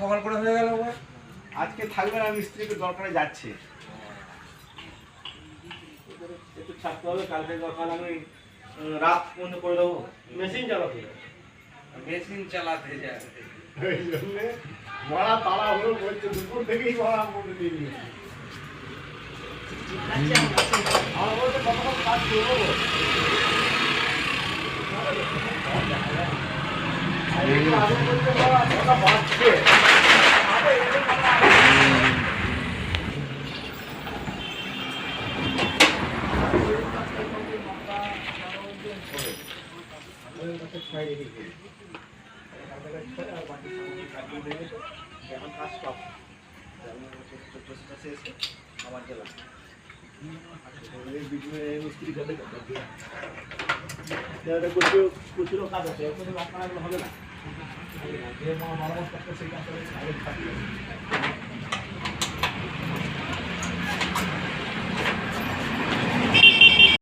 সকাল করে হয়ে গেল। আজকে থাকবে না, মিস্ত্রিকে দরকারে যাচ্ছে, একটু ছাড়তে হবে। কালকে দরকার আমি রাত পর্যন্ত করে দেবো। মেশিন চালাতে যায় এই জন্যে মরা তাড়া হলো বলছে, দুপুর থেকেই মরা মনে দিয়ে নিয়েছে। আমার বলতে কতক্ষণ কাজ করবো বাঁচছে। এখন কাজ স্টপ, আমার জেলা মিস্ত্রি কাজে প্রচুরও কাজ আছে, ওখানে আপনারা হবে না। যে মারামারি করতে সেই কাজ